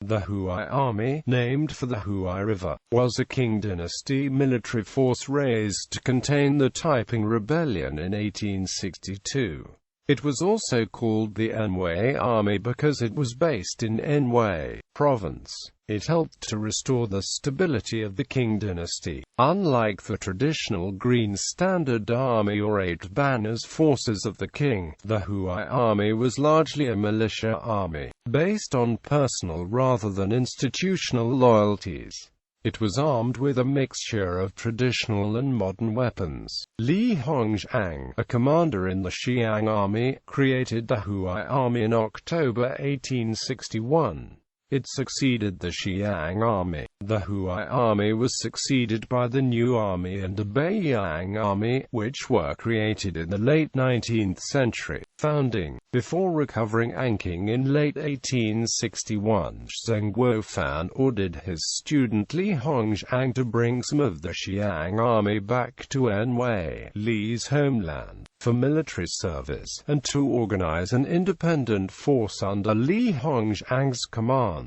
The Huai Army, named for the Huai River, was a Qing dynasty military force raised to contain the Taiping Rebellion in 1862. It was also called the Anhui Army because it was based in Anhui province. It helped to restore the stability of the Qing dynasty. Unlike the traditional Green Standard Army or Eight Banners forces of the Qing, the Huai Army was largely a militia army, based on personal rather than institutional loyalties. It was armed with a mixture of traditional and modern weapons. Li Hongzhang, a commander in the Xiang Army, created the Huai Army in October 1861. It succeeded the Xiang Army. The Huai Army was succeeded by the New Army and the Beiyang Army, which were created in the late 19th century. Founding. Before recovering Anqing in late 1861, Zheng Guofan ordered his student Li Hongzhang to bring some of the Xiang Army back to Anhui, Li's homeland, for military service, and to organize an independent force under Li Hongzhang's command.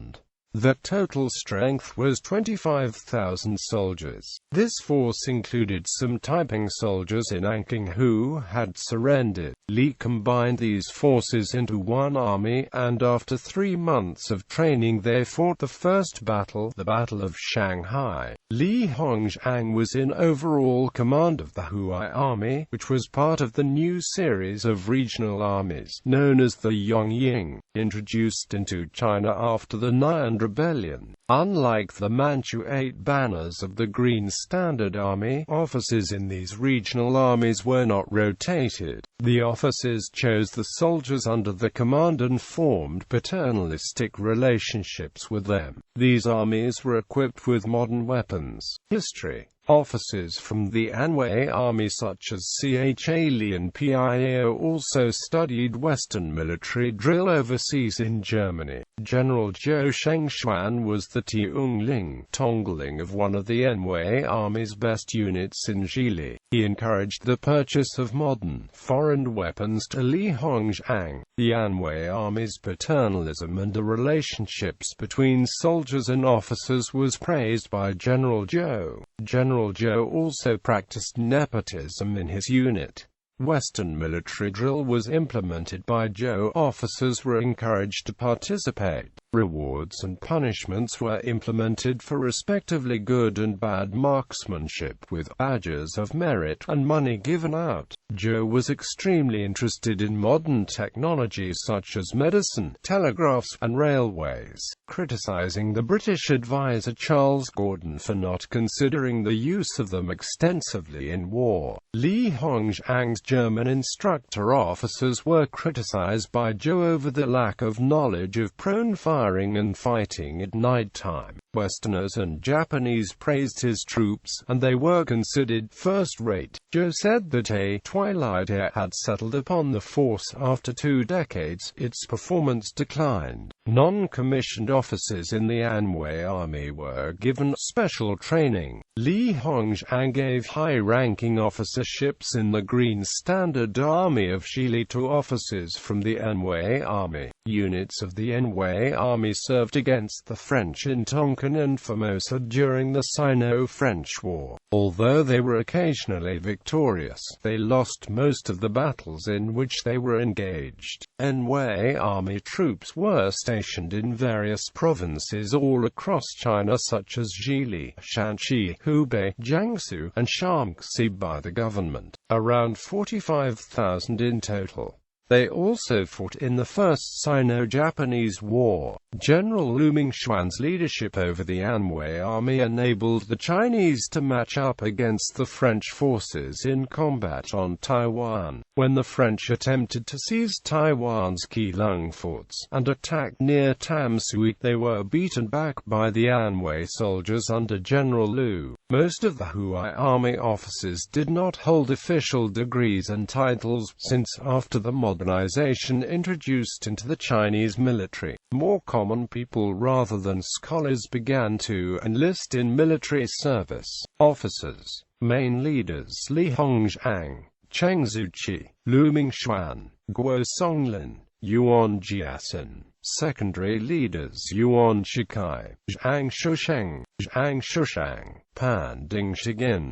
The total strength was 25,000 soldiers. This force included some Taiping soldiers in Anqing who had surrendered. Li combined these forces into one army, and after 3 months of training they fought the first battle, the Battle of Shanghai. Li Hongzhang was in overall command of the Huai Army, which was part of the new series of regional armies, known as the Yongying, introduced into China after the Anhui Rebellion. Unlike the Manchu Eight Banners of the Green Standard Army, officers in these regional armies were not rotated. The officers chose the soldiers under their command and formed paternalistic relationships with them. These armies were equipped with modern weapons. History. Officers from the Anhui Army such as Cha Li and Piao also studied Western military drill overseas in Germany. General Zhou Shengshuan was the Tongling of one of the Anhui Army's best units in Zhili. He encouraged the purchase of modern, foreign weapons to Li Hongzhang. The Anhui Army's paternalism and the relationships between soldiers and officers was praised by General Zhou. General Zhou also practiced nepotism in his unit. Western military drill was implemented by Zhou. Officers were encouraged to participate. Rewards and punishments were implemented for respectively good and bad marksmanship, with badges of merit and money given out. Zhou was extremely interested in modern technologies such as medicine, telegraphs, and railways, criticizing the British advisor Charles Gordon for not considering the use of them extensively in war. Li Hongzhang's German instructor officers were criticized by Zhou over the lack of knowledge of prone firing and fighting at night time. Westerners and Japanese praised his troops, and they were considered first-rate. Zhou said that a twilight air had settled upon the force after 2 decades. Its performance declined. Non-commissioned officers in the Anhui Army were given special training. Li Hongzhang gave high-ranking officerships in the Green Standard Army of Zhili to officers from the Anhui Army. Units of the Anhui Army served against the French in Tonkin and Formosa during the Sino-French War. Although they were occasionally victorious, they lost most of the battles in which they were engaged. Anhui Army troops were stationed in various provinces all across China such as Zhili, Shanxi, Hubei, Jiangsu, and Shaanxi by the government. Around 45,000 in total. They also fought in the First Sino-Japanese War. General Lu Mingxuan's leadership over the Anhui Army enabled the Chinese to match up against the French forces in combat on Taiwan. When the French attempted to seize Taiwan's Keelung forts and attack near Tamsui, they were beaten back by the Anhui soldiers under General Lu. Most of the Huai Army officers did not hold official degrees and titles, since after the modernization introduced into the Chinese military, more common people rather than scholars began to enlist in military service. Officers. Main leaders: Li Hongzhang, Cheng Zuqi, Lu Mingxuan, Guo Songlin, Yuan Jiasin. Secondary leaders Yuan Shikai, Zhang Shusheng, Zhang Shushang, Pan Ding Shigin.